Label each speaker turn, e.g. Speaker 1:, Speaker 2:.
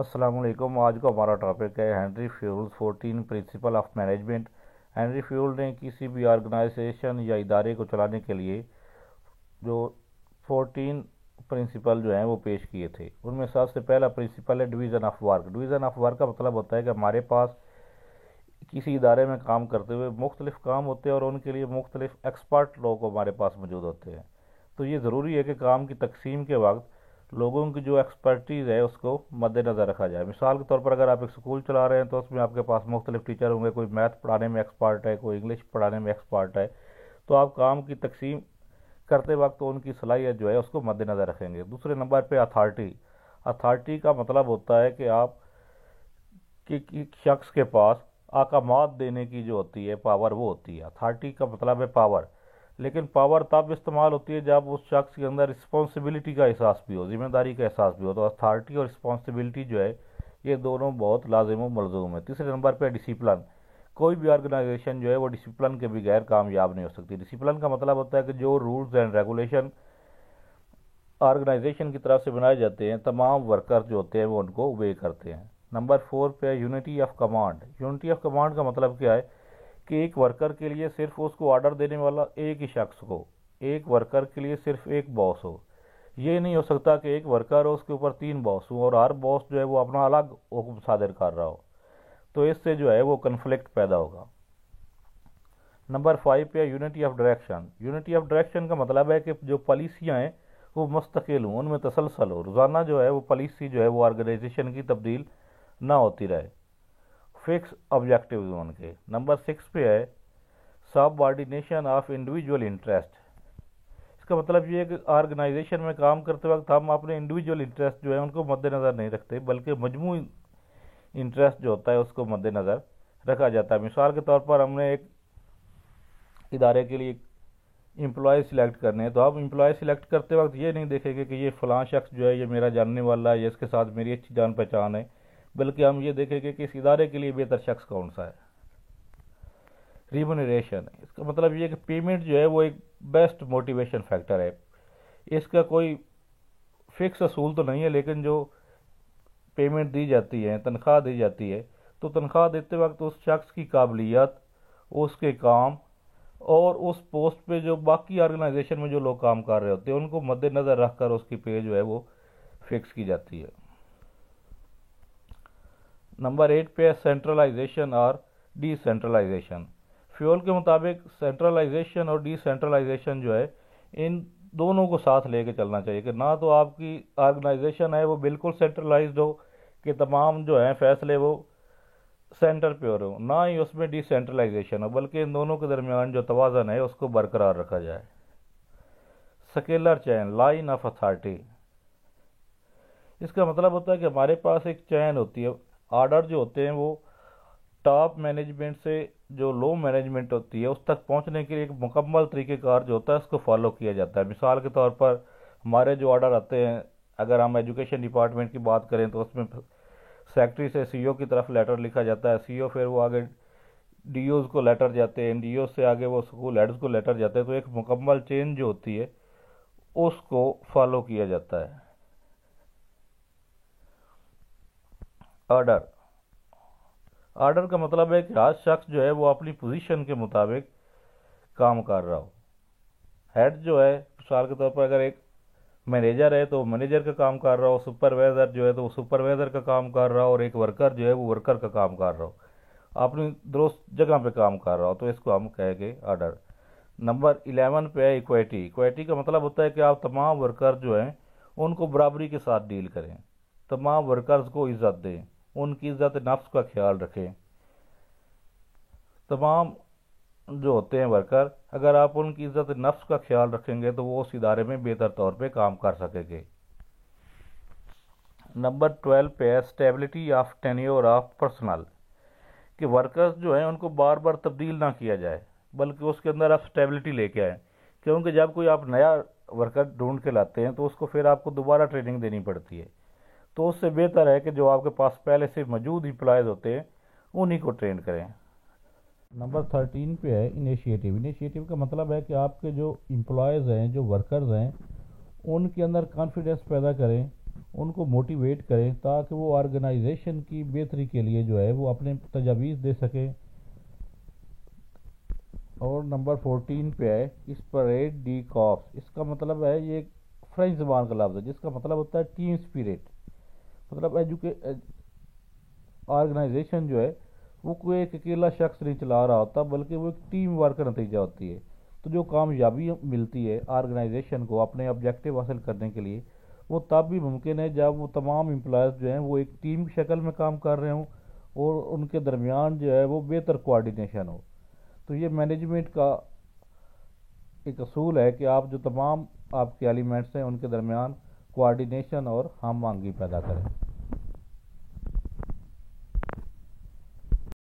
Speaker 1: السلام علیکم۔ آج کا ہمارا ٹاپک ہے Henri Fayol's 14 principle of management. Henri Fayol نے کسی بھی آرگنائزیشن یا ادارے کو چلانے کے لیے جو 14 پرنسپل جو ہیں وہ پیش کیے تھے۔ ان میں سب سے پہلا پرنسپل ہے division of work. Division of work کا مطلب ہوتا ہے کہ ہمارے پاس کسی ادارے میں کام کرتے ہوئے مختلف کام ہوتے ہیں اور ان کے لیے مختلف ایکسپرٹ لوگ ہمارے پاس موجود ہوتے ہیں، تو یہ ضروری ہے کہ کام کی تقسیم کے وقت لوگوں کی جو ایکسپرٹیز ہے اس کو مد نظر رکھا جائے۔ مثال کے طور پر اگر آپ ایک سکول چلا رہے ہیں تو اس میں آپ کے پاس مختلف ٹیچر ہوں گے، کوئی میتھ پڑھانے میں ایکسپرٹ ہے، کوئی انگلش پڑھانے میں ایکسپرٹ ہے، تو آپ کام کی تقسیم کرتے وقت ان کی صلاحیت جو ہے اس کو مد نظر رکھیں گے۔ دوسرے نمبر پہ اتھارٹی۔ اتھارٹی کا مطلب ہوتا ہے کہ آپ کی شخص کے پاس احکامات دینے کی جو ہوتی ہے پاور وہ ہوتی ہے۔ اتھارٹی کا مطلب ہے پاور، لیکن پاور تب استعمال ہوتی ہے جب اس شخص کے اندر رسپانسبلٹی کا احساس بھی ہو، ذمہ داری کا احساس بھی ہو۔ تو اتھارٹی اور رسپانسبلٹی جو ہے یہ دونوں بہت لازم و ملزوم ہے۔ تیسرے نمبر پہ ڈسپلن۔ کوئی بھی آرگنائزیشن جو ہے وہ ڈسپلن کے بغیر کامیاب نہیں ہو سکتی۔ ڈسپلن کا مطلب ہوتا ہے کہ جو رولز اینڈ ریگولیشن آرگنائزیشن کی طرف سے بنائے جاتے ہیں تمام ورکر جو ہوتے ہیں وہ ان کو اوبے کرتے ہیں۔ نمبر 4 پہ unity of command. Unity of command کا مطلب کیا ہے کہ ایک ورکر کے لیے صرف اس کو آرڈر دینے والا ایک ہی شخص ہو، ایک ورکر کے لیے صرف ایک باس ہو۔ یہ نہیں ہو سکتا کہ ایک ورکر ہو اس کے اوپر 3 باس ہوں اور ہر باس جو ہے وہ اپنا الگ حکم صادر کر رہا ہو، تو اس سے جو ہے وہ کنفلکٹ پیدا ہوگا۔ نمبر 5 پہ unity of direction. Unity of direction کا مطلب ہے کہ جو پالیسیاں ہیں وہ مستقل ہوں، ان میں تسلسل ہو، روزانہ جو ہے وہ پالیسی جو ہے وہ آرگنائزیشن کی تبدیل نہ ہوتی رہے، فکس آبجیکٹیوز ان کے۔ نمبر 6 پہ ہے سب آرڈینیشن آف انڈیویجول انٹرسٹ۔ اس کا مطلب یہ ہے کہ آرگنائزیشن میں کام کرتے وقت ہم اپنے انڈیویجول انٹرسٹ جو ہے ان کو مد نظر نہیں رکھتے، بلکہ مجموعی انٹرسٹ جو ہوتا ہے اس کو مد نظر رکھا جاتا ہے۔ مثال کے طور پر ہم نے ایک ادارے کے لیے امپلائی سلیکٹ کرنے ہیں، تو ہم امپلائی سلیکٹ کرتے وقت یہ نہیں دیکھیں گے کہ یہ فلاں شخص جو ہے یہ میرا جاننے والا ہے یا اس کے ساتھ میری اچھی جان پہچان ہے، بلکہ ہم یہ دیکھیں گے کہ اس ادارے کے لیے بہتر شخص کون سا ہے۔ ریمونریشن، اس کا مطلب یہ ہے کہ پیمنٹ جو ہے وہ ایک بیسٹ موٹیویشن فیکٹر ہے۔ اس کا کوئی فکس اصول تو نہیں ہے، لیکن جو پیمنٹ دی جاتی ہے، تنخواہ دی جاتی ہے، تو تنخواہ دیتے وقت اس شخص کی قابلیت، اس کے کام اور اس پوسٹ پہ جو باقی آرگنائزیشن میں جو لوگ کام کر رہے ہوتے ہیں ان کو مد نظر رکھ کر اس کی پے جو ہے وہ فکس کی جاتی ہے۔ نمبر 8 پہ سینٹرلائزیشن اور ڈی سینٹرلائزیشن۔ فیول کے مطابق سینٹرلائزیشن اور ڈی سینٹرلائزیشن جو ہے ان دونوں کو ساتھ لے کے چلنا چاہیے، کہ نہ تو آپ کی آرگنائزیشن ہے وہ بالکل سینٹرلائزڈ ہو کہ تمام جو ہیں فیصلے وہ سینٹر پہ ہو رہے ہوں، نہ ہی اس میں ڈی سینٹرلائزیشن ہو، بلکہ ان دونوں کے درمیان جو توازن ہے اس کو برقرار رکھا جائے۔ Scalar chain, line of authority. اس کا مطلب ہوتا ہے کہ ہمارے پاس ایک چین ہوتی ہے، آرڈر جو ہوتے ہیں وہ ٹاپ مینجمنٹ سے جو لو مینجمنٹ ہوتی ہے اس تک پہنچنے کے لیے ایک مکمل طریقہ کار جو ہوتا ہے اس کو فالو کیا جاتا ہے۔ مثال کے طور پر ہمارے جو آرڈر آتے ہیں، اگر ہم ایجوکیشن ڈپارٹمنٹ کی بات کریں تو اس میں سیکٹری سے سی او کی طرف لیٹر لکھا جاتا ہے، سی او پھر وہ آگے ڈی اوز کو لیٹر جاتے ہیں، ڈی او سے آگے وہ اسکول ہیڈز کو لیٹر جاتے ہیں، تو ایک مکمل چین جو ہوتی ہے اس کو فالو کیا جاتا ہے۔ آرڈر، آرڈر کا مطلب ہے کہ ہر شخص جو ہے وہ اپنی پوزیشن کے مطابق کام کر رہا ہو۔ ہیڈ جو ہے مثال کے طور پر اگر ایک مینیجر ہے تو مینیجر کا کام کر رہا ہو، سپروائزر جو ہے تو وہ سپروائزر کا کام کر رہا ہو، اور ایک ورکر جو ہے وہ ورکر کا کام کر رہا ہو، اپنی درست جگہ پہ کام کر رہا ہو، تو اس کو ہم کہیں گے آرڈر۔ نمبر 11 پہ ہے ایکویٹی۔ ایکویٹی کا مطلب ہوتا ہے کہ آپ تمام ورکر جو ہیں ان کو برابری کے ساتھ ڈیل کریں، تمام ورکرز کو عزت دیں، ان کی عزت نفس کا خیال رکھیں۔ تمام جو ہوتے ہیں ورکر، اگر آپ ان کی عزت نفس کا خیال رکھیں گے تو وہ اس ادارے میں بہتر طور پہ کام کر سکیں گے۔ نمبر 12 پہ ہے stability of tenure of personal, کہ ورکرز جو ہیں ان کو بار بار تبدیل نہ کیا جائے، بلکہ اس کے اندر آپ اسٹیبلٹی لے کے آئیں، کیونکہ جب کوئی آپ نیا ورکر ڈھونڈ کے لاتے ہیں تو اس کو پھر آپ کو دوبارہ ٹریننگ دینی پڑتی ہے، تو اس سے بہتر ہے کہ جو آپ کے پاس پہلے سے موجود امپلائز ہوتے ہیں انہی کو ٹرین کریں۔ نمبر 13 پہ ہے انیشیٹو۔ انیشیٹو کا مطلب ہے کہ آپ کے جو امپلائز ہیں، جو ورکرز ہیں، ان کے اندر کانفیڈنس پیدا کریں ان کو موٹیویٹ کریں تاکہ وہ آرگنائزیشن کی بہتری کے لیے جو ہے وہ اپنے تجاویز دے سکیں۔ اور نمبر 14 پہ ہے اسپریٹ ڈی کاپس۔ اس کا مطلب ہے، یہ ایک فرینچ زبان کا لفظ ہے جس کا مطلب ہوتا ہے ٹیم اسپرٹ۔ مطلب آرگنائزیشن جو ہے وہ کوئی ایک اکیلا شخص نہیں چلا رہا ہوتا، بلکہ وہ ایک ٹیم ورک کا نتیجہ ہوتی ہے۔ تو جو کامیابی ملتی ہے آرگنائزیشن کو اپنے آبجیکٹیو حاصل کرنے کے لیے، وہ تب بھی ممکن ہے جب وہ تمام امپلائز جو ہیں وہ ایک ٹیم کی شکل میں کام کر رہے ہوں اور ان کے درمیان جو ہے وہ بہتر کوآرڈینیشن ہو۔ تو یہ مینجمنٹ کا ایک اصول ہے کہ آپ جو تمام آپ کے ایلیمنٹس ہیں ان کے درمیان کوآرڈینیشن اور ہم آہنگی پیدا کریں۔